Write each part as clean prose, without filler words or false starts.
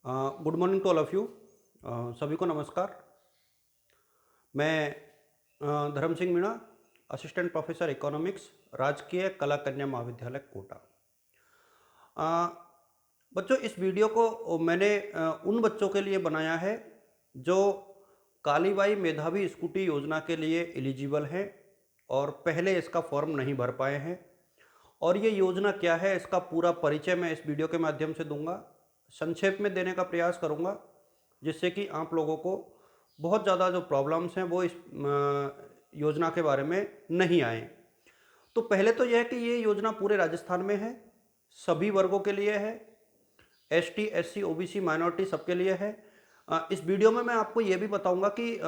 Good morning to all of you. सभी को नमस्कार। मैं Dharm Singh Meena, assistant professor economics, राजकीय कला कन्या महाविद्यालय कोटा। अ, बच्चों, इस वीडियो को मैंने उन बच्चों के लिए बनाया है जो कालीबाई मेधावी स्कूटी योजना के लिए एलिजिबल हैं और पहले इसका फॉर्म नहीं भर पाए हैं। और ये योजना क्या है, इसका पूरा परिचय मैं इस वीडियो के माध्यम से दूंगा। संक्षेप में देने का प्रयास करूंगा जिससे कि आप लोगों को बहुत ज़्यादा जो प्रॉब्लम्स हैं वो इस योजना के बारे में नहीं आए। तो पहले तो यह है कि ये योजना पूरे राजस्थान में है, सभी वर्गों के लिए है, एसटी, एससी, ओबीसी, माइनॉरिटी सबके लिए है। इस वीडियो में मैं आपको ये भी बताऊंगा कि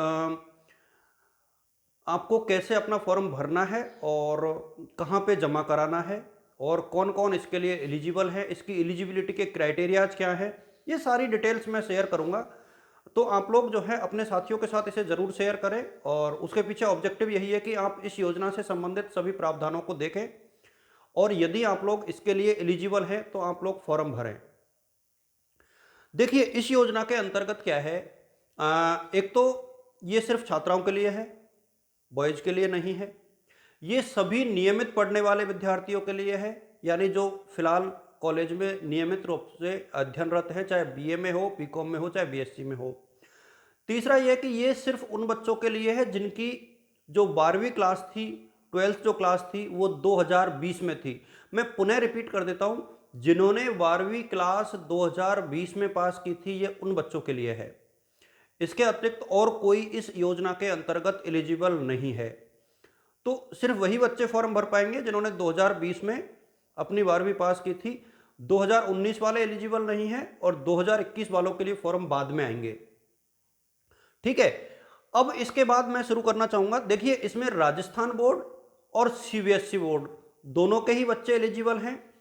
आपको कैसे अपना फॉर्म भरना है और कहाँ पे जमा कराना है और कौन कौन इसके लिए एलिजिबल है, इसकी एलिजिबिलिटी के क्राइटेरियाज क्या है, ये सारी डिटेल्स मैं शेयर करूँगा। तो आप लोग जो है अपने साथियों के साथ इसे ज़रूर शेयर करें और उसके पीछे ऑब्जेक्टिव यही है कि आप इस योजना से संबंधित सभी प्रावधानों को देखें और यदि आप लोग इसके लिए एलिजिबल हैं तो आप लोग फॉर्म भरें। देखिए, इस योजना के अंतर्गत क्या है, एक तो ये सिर्फ छात्राओं के लिए है, बॉयज के लिए नहीं है। ये सभी नियमित पढ़ने वाले विद्यार्थियों के लिए है, यानी जो फिलहाल कॉलेज में नियमित रूप से अध्ययनरत है, चाहे बीए में हो, बीकॉम में हो, चाहे बीएससी में हो। तीसरा यह कि ये सिर्फ उन बच्चों के लिए है जिनकी जो 12वीं क्लास थी, 12th जो क्लास थी वो 2020 में थी। मैं पुनः रिपीट कर देता हूं, जिन्होंने 12वीं क्लास 2020 में पास की थी ये उन बच्चों के लिए है। इसके अतिरिक्त और कोई इस योजना के अंतर्गत एलिजिबल नहीं है। तो सिर्फ वही बच्चे फॉर्म भर पाएंगे जिन्होंने 2020 में अपनी 12वीं पास की थी। 2019 वाले एलिजिबल नहीं है और 2021 वालों के लिए फॉर्म बाद में आएंगे। ठीक है, अब इसके बाद मैं शुरू करना चाहूंगा। देखिए, इसमें राजस्थान बोर्ड और सीबीएसई बोर्ड दोनों के ही बच्चे एलिजिबल हैं।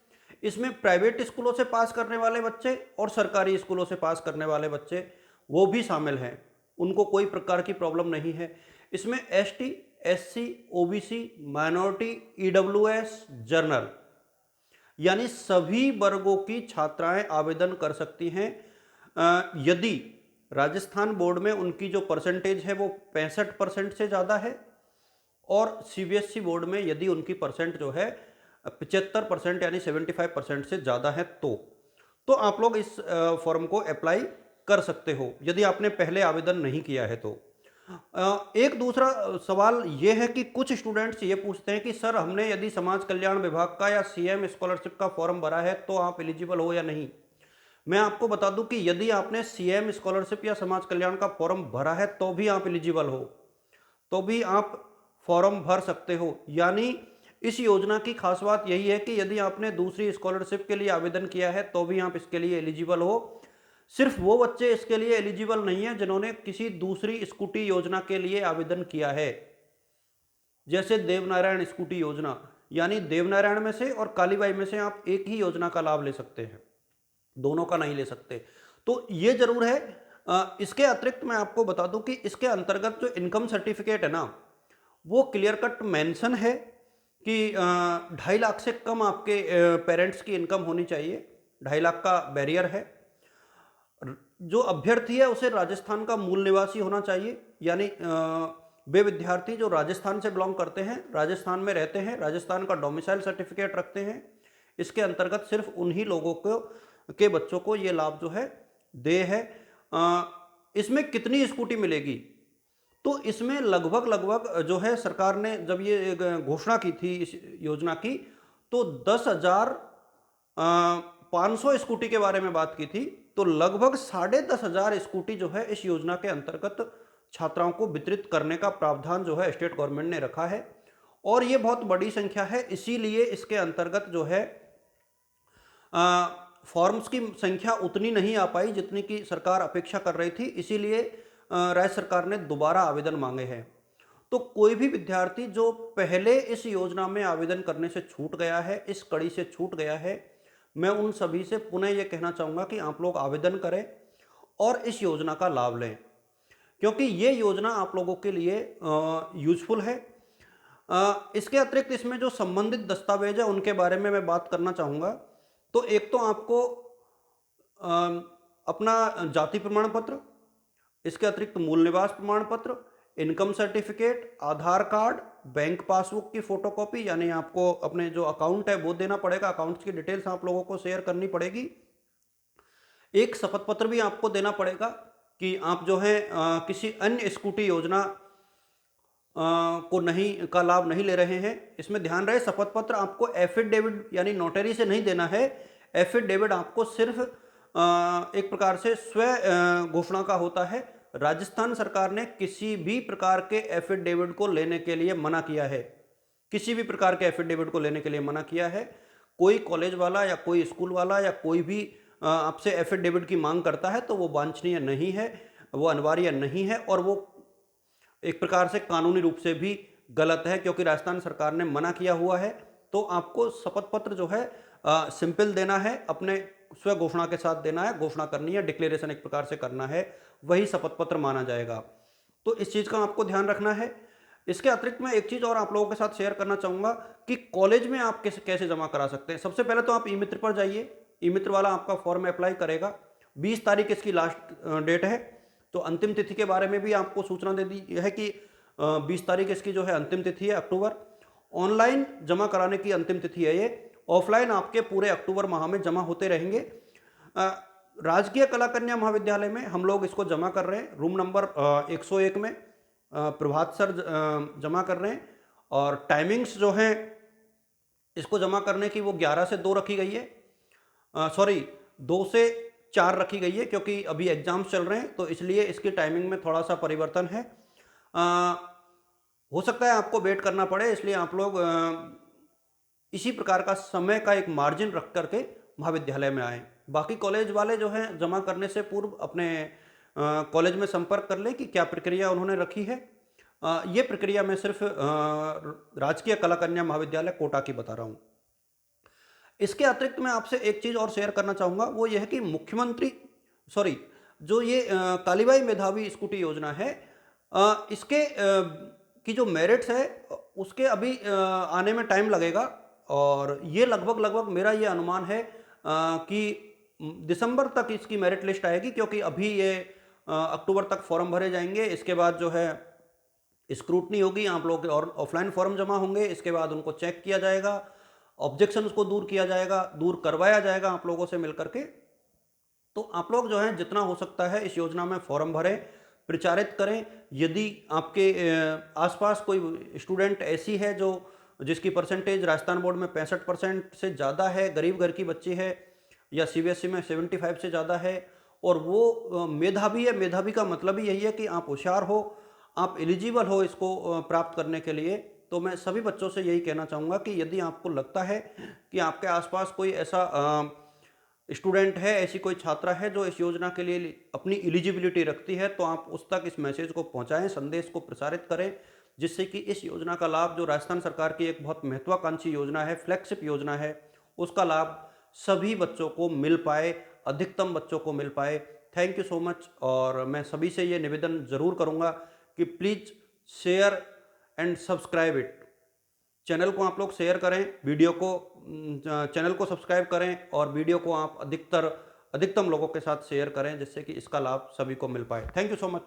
इसमें प्राइवेट स्कूलों से पास करने वाले बच्चे और सरकारी स्कूलों से पास करने वाले बच्चे वो भी शामिल हैं, उनको कोई प्रकार की प्रॉब्लम नहीं है। इसमें ST, SC, OBC, minority, EWS, journal यानी सभी वर्गों की छात्राएं आवेदन कर सकती हैं यदि राजस्थान बोर्ड में उनकी जो परसेंटेज है वो 65% से ज़्यादा है और सीबीएसई बोर्ड में यदि उनकी परसेंट जो है 75% यानी 75% से ज़्यादा है तो आप लोग इस फॉर्म को अप्लाई कर सकते हो यदि आपने पहले आवेदन नहीं किया है तो। एक दूसरा सवाल ये है कि कुछ स्टूडेंट्स ये पूछते हैं कि सर, हमने यदि समाज कल्याण विभाग का या सीएम स्कॉलरशिप का फॉर्म भरा है तो आप एलिजिबल हो या नहीं। मैं आपको बता दूं कि यदि आपने सीएम स्कॉलरशिप या समाज कल्याण का फॉर्म भरा है तो भी आप एलिजिबल हो, तो भी आप फॉर्म भर सकते हो। यानी इस योजना की खास बात यही है कि यदि आपने दूसरी स्कॉलरशिप के लिए आवेदन किया है तो भी आप इसके लिए एलिजिबल हो। सिर्फ वो बच्चे इसके लिए एलिजिबल नहीं है जिन्होंने किसी दूसरी स्कूटी योजना के लिए आवेदन किया है, जैसे देवनारायण स्कूटी योजना, यानी देवनारायण में से और कालीबाई में से आप एक ही योजना का लाभ ले सकते हैं, दोनों का नहीं ले सकते। तो ये जरूर है। इसके अतिरिक्त मैं आपको बता दूं कि इसके अंतर्गत जो इनकम सर्टिफिकेट है ना, वो क्लियर कट मेंशन है कि 2.5 लाख से कम आपके पेरेंट्स की इनकम होनी चाहिए। 2.5 लाख का बैरियर है। जो अभ्यर्थी है उसे राजस्थान का मूल निवासी होना चाहिए, यानी वे विद्यार्थी जो राजस्थान से बिलोंग करते हैं, राजस्थान में रहते हैं, राजस्थान का डोमिसाइल सर्टिफिकेट रखते हैं। इसके अंतर्गत सिर्फ उन्हीं लोगों को के बच्चों को ये लाभ जो है दे है। इसमें कितनी स्कूटी मिलेगी, तो इसमें लगभग लगभग जो है सरकार ने जब ये घोषणा की थी इस योजना की तो 10,500 स्कूटी के बारे में बात की थी। तो लगभग 10,500 स्कूटी जो है इस योजना के अंतर्गत छात्राओं को वितरित करने का प्रावधान जो है स्टेट गवर्नमेंट ने रखा है और ये बहुत बड़ी संख्या है। इसीलिए इसके अंतर्गत जो है फॉर्म्स की संख्या उतनी नहीं आ पाई जितनी की सरकार अपेक्षा कर रही थी, इसीलिए राज्य सरकार ने दोबारा आवेदन मांगे हैं। तो कोई भी विद्यार्थी जो पहले इस योजना में आवेदन करने से छूट गया है, इस कड़ी से छूट गया है, मैं उन सभी से पुनः यह कहना चाहूँगा कि आप लोग आवेदन करें और इस योजना का लाभ लें, क्योंकि ये योजना आप लोगों के लिए यूजफुल है। इसके अतिरिक्त इसमें जो संबंधित दस्तावेज है उनके बारे में मैं बात करना चाहूँगा। तो एक तो आपको अपना जाति प्रमाण पत्र, इसके अतिरिक्त मूल निवास प्रमाण पत्र, इनकम सर्टिफिकेट, आधार कार्ड, बैंक पासबुक की फोटोकॉपी, यानी आपको अपने जो अकाउंट है वो देना पड़ेगा, अकाउंट्स की डिटेल्स आप लोगों को शेयर करनी पड़ेगी। एक शपथ पत्र भी आपको देना पड़ेगा कि आप जो है किसी अन्य स्कूटी योजना को नहीं का लाभ नहीं ले रहे हैं। इसमें ध्यान रहे, शपथ पत्र आपको एफिडेविट यानी नोटरी से नहीं देना है। एफिडेविट आपको सिर्फ एक प्रकार से स्व घोषणा का होता है। राजस्थान सरकार ने किसी भी प्रकार के एफिडेविट को लेने के लिए मना किया है, किसी भी प्रकार के एफिडेविट को लेने के लिए मना किया है। कोई कॉलेज वाला या कोई स्कूल वाला या कोई भी आपसे एफिडेविट की मांग करता है तो वो वांछनीय नहीं है, वो अनिवार्य नहीं है और वो एक प्रकार से कानूनी रूप से भी गलत है, क्योंकि राजस्थान सरकार ने मना किया हुआ है। तो आपको शपथ पत्र जो है सिंपल देना है, अपने स्व घोषणा के साथ देना है, घोषणा करनी है, डिक्लेरेशन एक प्रकार से करना है, वही शपथ पत्र माना जाएगा। तो इस चीज़ का आपको ध्यान रखना है। इसके अतिरिक्त मैं एक चीज़ और आप लोगों के साथ शेयर करना चाहूँगा कि कॉलेज में आप कैसे जमा करा सकते हैं। सबसे पहले तो आप ई मित्र पर जाइए, ई मित्र वाला आपका फॉर्म अप्लाई करेगा। 20 तारीख इसकी लास्ट डेट है, तो अंतिम तिथि के बारे में भी आपको सूचना दे दी है कि 20 तारीख इसकी जो है अंतिम तिथि है, अक्टूबर। ऑनलाइन जमा कराने की अंतिम तिथि है ये, ऑफलाइन आपके पूरे अक्टूबर माह में जमा होते रहेंगे। राजकीय कला कन्या महाविद्यालय में हम लोग इसको जमा कर रहे हैं, रूम नंबर 101 में प्रभात सर जमा कर रहे हैं। और टाइमिंग्स जो हैं इसको जमा करने की वो 11 से 2 रखी गई है, सॉरी 2 से 4 रखी गई है, क्योंकि अभी एग्जाम्स चल रहे हैं तो इसलिए इसकी टाइमिंग में थोड़ा सा परिवर्तन है। हो सकता है आपको वेट करना पड़े, इसलिए आप लोग इसी प्रकार का समय का एक मार्जिन रख करके महाविद्यालय में आए। बाकी कॉलेज वाले जो हैं जमा करने से पूर्व अपने कॉलेज में संपर्क कर लें कि क्या प्रक्रिया उन्होंने रखी है। ये प्रक्रिया मैं सिर्फ राजकीय कला कन्या महाविद्यालय कोटा की बता रहा हूँ। इसके अतिरिक्त मैं आपसे एक चीज़ और शेयर करना चाहूँगा, वो ये है कि मुख्यमंत्री जो ये कालीबाई मेधावी स्कूटी योजना है, इसके की जो मेरिट्स है उसके अभी आने में टाइम लगेगा। और ये लगभग मेरा ये अनुमान है कि दिसंबर तक इसकी मेरिट लिस्ट आएगी, क्योंकि अभी ये अक्टूबर तक फॉर्म भरे जाएंगे। इसके बाद जो है स्क्रूटनी होगी, आप लोग और ऑफलाइन फॉर्म जमा होंगे, इसके बाद उनको चेक किया जाएगा, ऑब्जेक्शंस को दूर किया जाएगा, दूर करवाया जाएगा आप लोगों से मिलकर के। तो आप लोग जो है जितना हो सकता है इस योजना में फॉर्म भरें, प्रचारित करें। यदि आपके आसपास कोई स्टूडेंट ऐसी है जो जिसकी परसेंटेज राजस्थान बोर्ड में 65% से ज़्यादा है, गरीब घर की बच्ची है, या सीबीएसई में 75 से ज़्यादा है, और वो मेधावी है, मेधावी का मतलब ही यही है कि आप होशियार हो, आप एलिजिबल हो इसको प्राप्त करने के लिए, तो मैं सभी बच्चों से यही कहना चाहूँगा कि यदि आपको लगता है कि आपके आसपास कोई ऐसा स्टूडेंट है, ऐसी कोई छात्रा है जो इस योजना के लिए अपनी एलिजिबिलिटी रखती है, तो आप उस तक इस मैसेज को पहुंचाएं, संदेश को प्रसारित करें, जिससे कि इस योजना का लाभ, जो राजस्थान सरकार की एक बहुत महत्वाकांक्षी योजना है, फ्लैगशिप योजना है, उसका लाभ सभी बच्चों को मिल पाए, अधिकतम बच्चों को मिल पाए। Thank you so much. और मैं सभी से ये निवेदन ज़रूर करूँगा कि please share and subscribe it. Channel को आप लोग शेयर करें, वीडियो को चैनल को सब्सक्राइब करें और वीडियो को आप अधिकतम लोगों के साथ शेयर करें, जिससे कि इसका लाभ सभी को मिल पाए। Thank you so much.